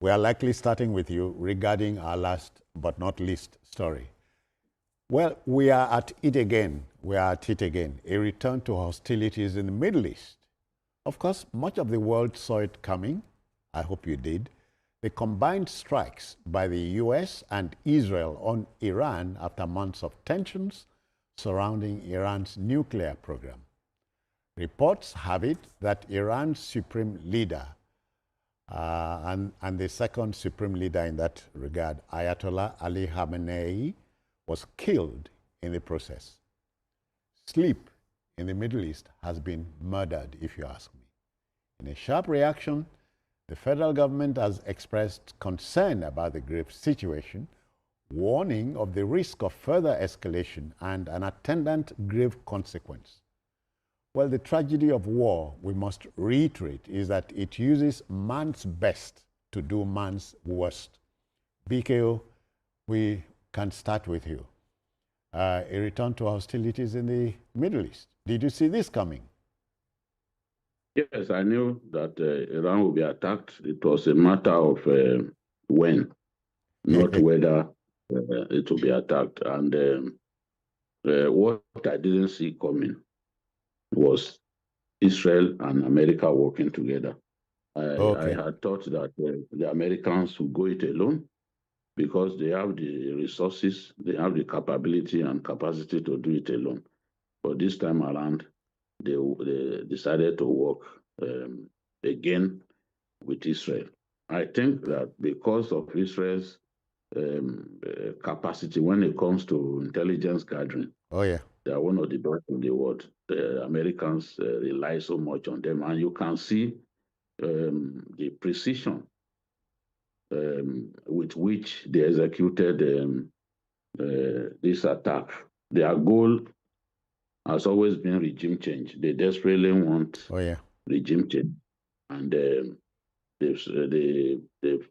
We are likely starting with you regarding our last but not least story. Well, we are at it again. We are at it again. A return to hostilities in the Middle East. Of course, much of the world saw it coming. I hope you did. The combined strikes by the US and Israel on Iran after months of tensions surrounding Iran's nuclear program. Reports have it that Iran's supreme leader and the second supreme leader in that regard, Ayatollah Ali Khamenei, was killed in the process. Sleep in the Middle East has been murdered, if you ask me. In a sharp reaction, the federal government has expressed concern about the grave situation, warning of the risk of further escalation and an attendant grave consequence. Well, the tragedy of war, we must reiterate, is that it uses man's best to do man's worst. BKO, we can start with you. A return to hostilities in the Middle East. Did you see this coming? Yes, I knew that Iran would be attacked. It was a matter of when, not whether it will be attacked. And what I didn't see coming was Israel and America working together. I had thought that the Americans would go it alone because they have the resources, they have the capability and capacity to do it alone. But this time around, they decided to work again with Israel. I think that because of Israel's capacity when it comes to intelligence gathering, they are one of the best in the world. The Americans rely so much on them, and you can see the precision with which they executed this attack. Their goal has always been regime change. They desperately want regime change, and they've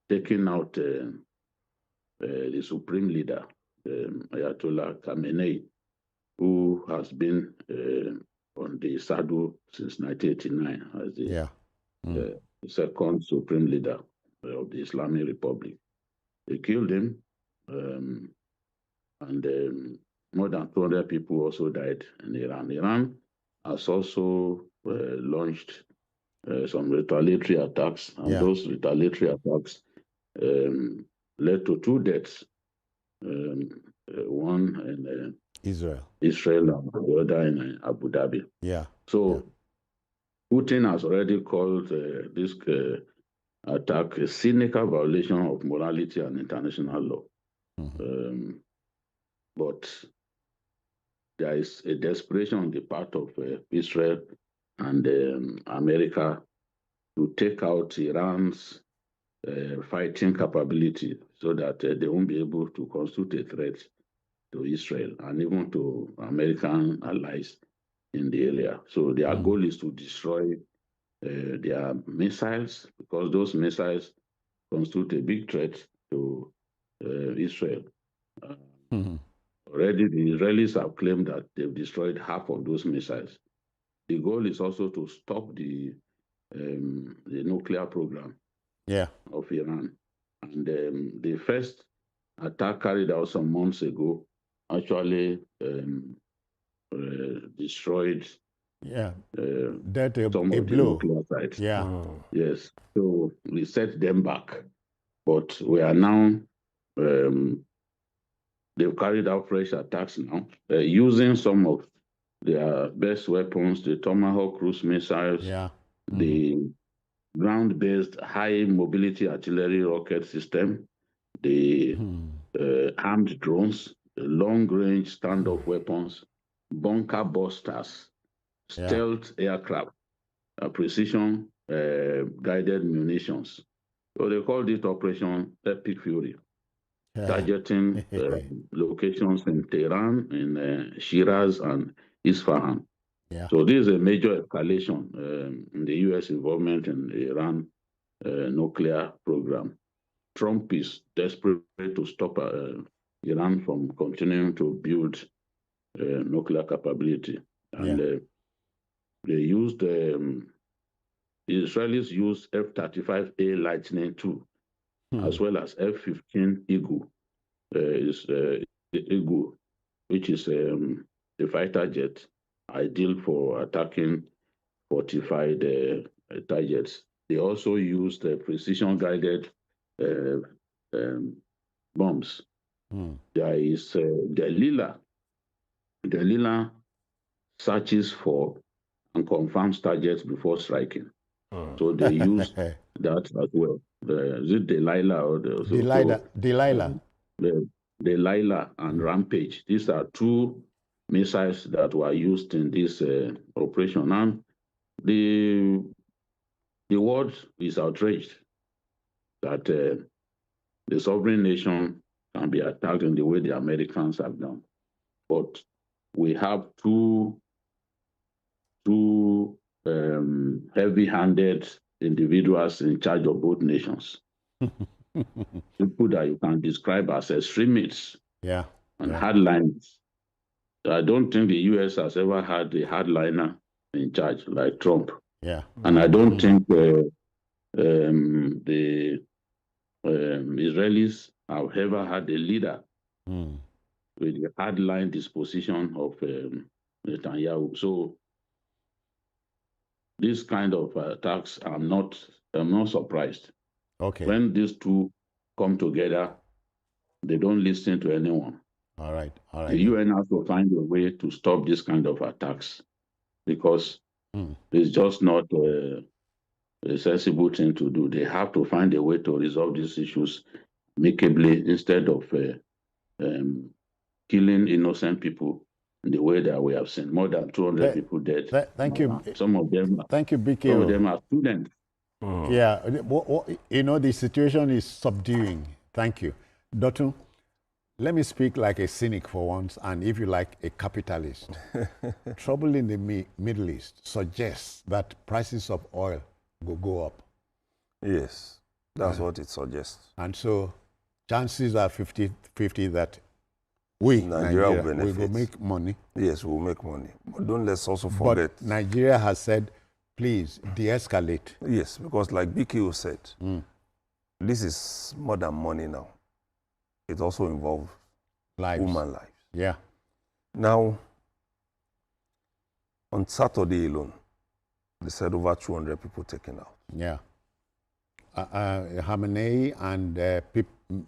taken out the supreme leader, Ayatollah Khamenei, who has been on the saddle since 1989 as the second supreme leader of the Islamic Republic. They killed him, and more than 200 people also died in Iran. Iran has also launched some retaliatory attacks, and those retaliatory attacks led to 2 deaths, one in Israel and the other in Abu Dhabi. So Putin has already called this attack a cynical violation of morality and international law. But there is a desperation on the part of Israel and America to take out Iran's fighting capability so that they won't be able to constitute a threat to Israel and even to American allies in the area. So their goal is to destroy their missiles, because those missiles constitute a big threat to Israel. Already the Israelis have claimed that they've destroyed half of those missiles. The goal is also to stop the nuclear program of Iran. And the first attack carried out some months ago actually destroyed some of the nuclear sites. Yes, so we set them back. But we are now, they've carried out fresh attacks now, using some of their best weapons, the Tomahawk cruise missiles, the ground-based high-mobility artillery rocket system, the armed drones, the long-range standoff weapons, bunker busters, stealth aircraft, precision guided munitions. So they call this Operation Epic Fury, targeting locations in Tehran, in Shiraz, and Isfahan. So this is a major escalation in the U.S. involvement in the Iran nuclear program. Trump is desperate to stop Iran from continuing to build nuclear capability. And they used, the Israelis used F-35A Lightning II as well as F-15 Eagle, Eagle, which is a fighter jet ideal for attacking fortified targets. They also used precision-guided bombs. There is the Lila searches for and confirms targets before striking. So they use that as well. Is it Delilah or Delilah? Delilah and Rampage. These are two missiles that were used in this operation. And the world is outraged that the sovereign nation can be attacked in the way the Americans have done. But we have two heavy-handed individuals in charge of both nations. People that you can describe as extremists and hardliners. I don't think the US has ever had a hardliner in charge like Trump. And I don't think the Israelis have ever had a leader with the hardline disposition of Netanyahu. So this kind of attacks, I'm not surprised. When these two come together, they don't listen to anyone. All right. The UN has to find a way to stop this kind of attacks because it's just not a sensible thing to do. They have to find a way to resolve these issues amicably instead of killing innocent people in the way that we have seen. More than 200 people dead. Thank you. Some of them. Thank you, BK. Some of them are students. Yeah, the situation is subduing. Thank you. Dotun, let me speak like a cynic for once, and if you like, a capitalist. Trouble in the Middle East suggests that prices of oil will go up. Yes, that's what it suggests. And so chances are 50-50 that we, Nigeria will make money. Yes, we'll make money. But don't let's also forget. But Nigeria has said, please, de-escalate. Yes, because like BKO said, this is more than money now. It also involves human lives. Yeah. Now, on Saturday alone, they said over 200 people taken out. Yeah. Khamenei and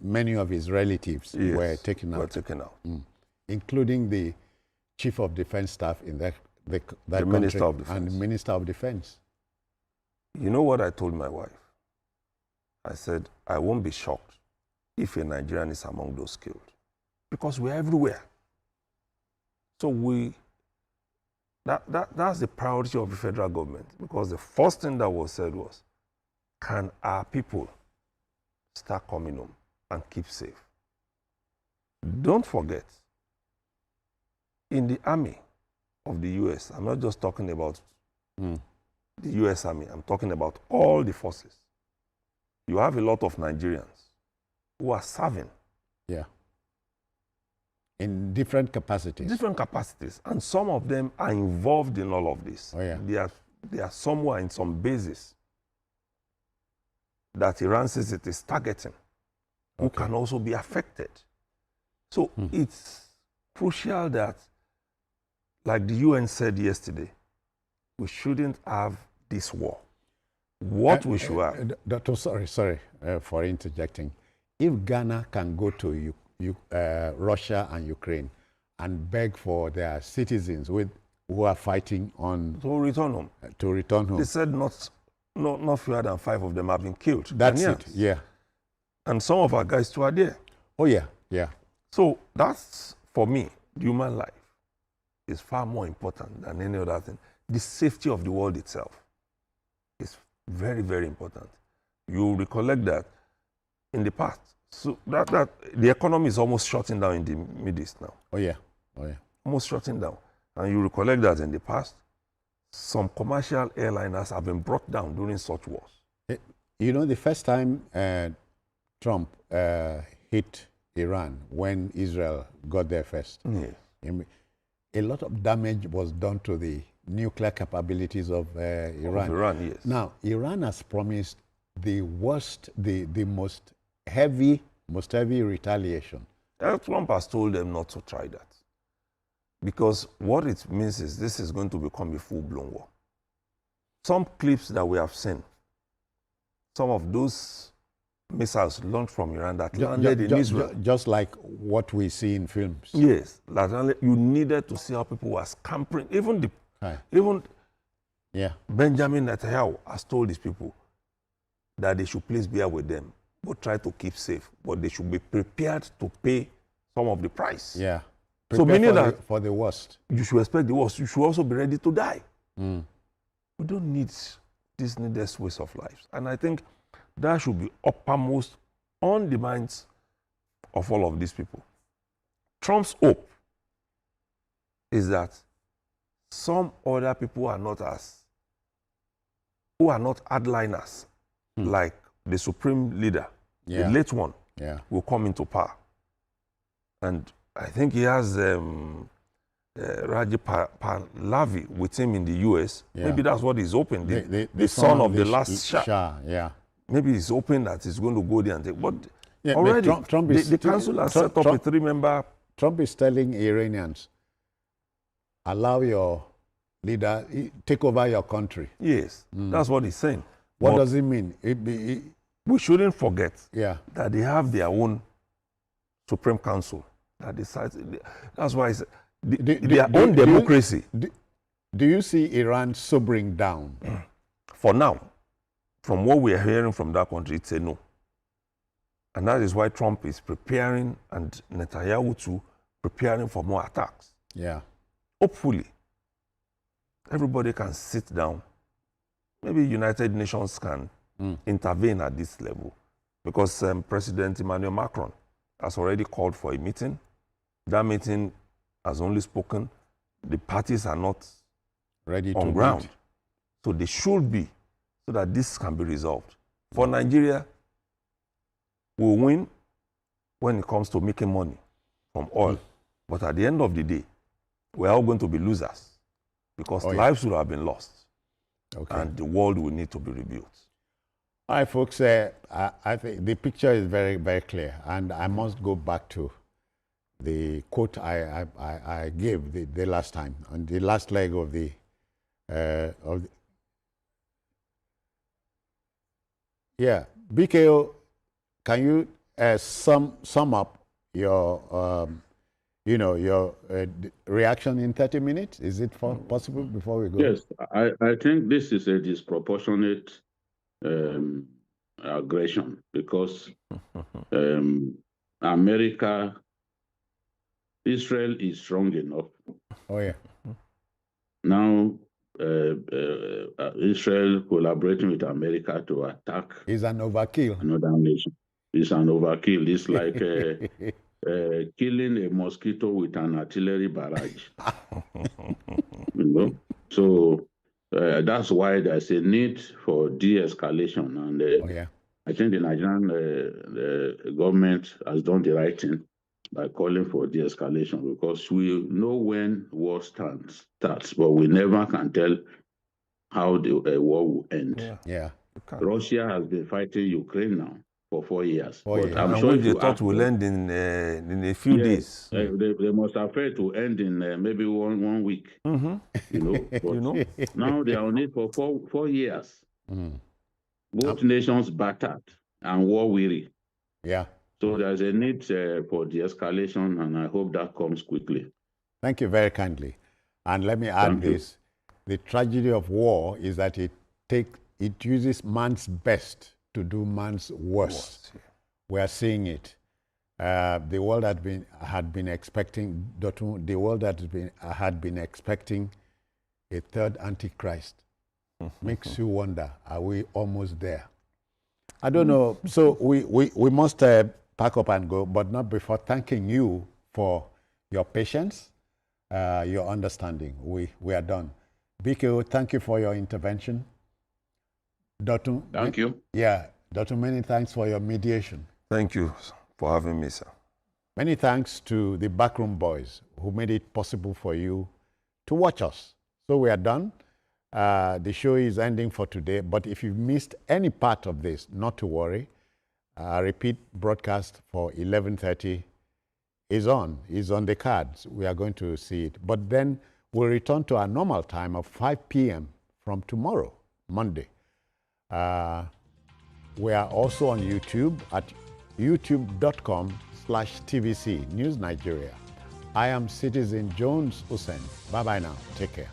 many of his relatives were taken out. Including the chief of defense staff in that country, Minister of Defense. And the Minister of Defense. You know what I told my wife? I said, I won't be shocked if a Nigerian is among those killed. Because we're everywhere. So that's the priority of the federal government. Because the first thing that was said was, can our people start coming home and keep safe? Don't forget, in the army of the US, I'm not just talking about the US Army, I'm talking about all the forces. You have a lot of Nigerians who are serving. Yeah. In different capacities. Different capacities. And some of them are involved in all of this. Oh, yeah. They are somewhere in some bases that Iran says it is targeting, who can also be affected. So it's crucial that, like the UN said yesterday, we shouldn't have this war. What we should have... Doctor, sorry for interjecting. If Ghana can go to Russia and Ukraine and beg for their citizens who are fighting on... To return home. To return home. They said not fewer than 5 of them have been killed. That's it, yeah. And some of our guys too are there. Oh, yeah, yeah. So that's, for me, human life is far more important than any other thing. The safety of the world itself is very, very important. You recollect that in the past, so that the economy is almost shutting down in the Middle East now. Oh, yeah. Oh, yeah. Almost shutting down. And you recollect that in the past, some commercial airliners have been brought down during such wars. You know, the first time Trump hit Iran, when Israel got there first, a lot of damage was done to the nuclear capabilities of Iran. Of Iran, yes. Now, Iran has promised the most most heavy retaliation. Trump has told them not to try that. Because what it means is this is going to become a full-blown war. Some clips that we have seen, some of those missiles launched from Iran that landed in Israel. Just like what we see in films. Yes. You needed to see how people were scampering. Even Benjamin Netanyahu has told his people that they should please bear with them, but try to keep safe. But they should be prepared to pay some of the price. Yeah. So meaning that for the worst. You should expect the worst. You should also be ready to die. We don't need this needless waste of lives. And I think that should be uppermost on the minds of all of these people. Trump's hope is that some other people who are not hardliners, like the supreme leader, the late one, will come into power. And I think he has Raji Pahlavi with him in the U.S. Maybe that's what he's hoping. The son of the last Shah. Maybe he's hoping that he's going to go there and take. But already, the council has set up a 3-member. Trump is telling Iranians, allow your leader, take over your country. Yes, that's what he's saying. What does it mean? We shouldn't forget that they have their own Supreme Council that decides. That's why it's their own democracy. Do you see Iran sobering down? For now, from what we are hearing from that country, it's a no. And that is why Trump is preparing, and Netanyahu too, preparing for more attacks. Yeah. Hopefully, everybody can sit down. Maybe United Nations can intervene at this level, because President Emmanuel Macron has already called for a meeting. That meeting has only spoken. The parties are not ready on ground. So they should be, so that this can be resolved. For Nigeria, we'll win when it comes to making money from oil. But at the end of the day, we're all going to be losers, because lives will have been lost. And the world will need to be rebuilt. All right, folks, I think the picture is very, very clear. And I must go back to the quote I gave the last time, on the last leg of the BKO, can you sum up your your reaction in 30 minutes? Is it possible before we go? Yes, I think this is a disproportionate aggression, because Israel is strong enough. Oh, yeah. Now, Israel collaborating with America to attack is an overkill. Another nation. It's an overkill. It's like killing a mosquito with an artillery barrage. So that's why there's a need for de-escalation. And I think the Nigerian government has done the right thing by calling for de-escalation, because we know when war starts, but we never can tell how the war will end. Russia has been fighting Ukraine now for 4 years. But I'm sure they thought will end in a few days. They must have failed to end in maybe one week. But now they are on it for 4 years. Both nations battered and war weary. So there's a need for de-escalation, and I hope that comes quickly. Thank you very kindly. And let me add this. The tragedy of war is that it uses man's best to do man's worst. We are seeing it. The world had been expecting a third Antichrist. Makes you wonder, are we almost there? I don't know. So we must pack up and go, but not before thanking you for your patience, your understanding. We are done. BKO, thank you for your intervention. Dr. Thank you. Yeah, Dr. Many thanks for your mediation. Thank you for having me, sir. Many thanks to the backroom boys who made it possible for you to watch us. So we are done. The show is ending for today, but if you've missed any part of this, not to worry. repeat broadcast for 11:30 is on the cards. We are going to see it. But then we'll return to our normal time of 5 p.m. from tomorrow, Monday. We are also on YouTube at youtube.com/TVC News Nigeria. I am Citizen Jones Hussein. Bye-bye now. Take care.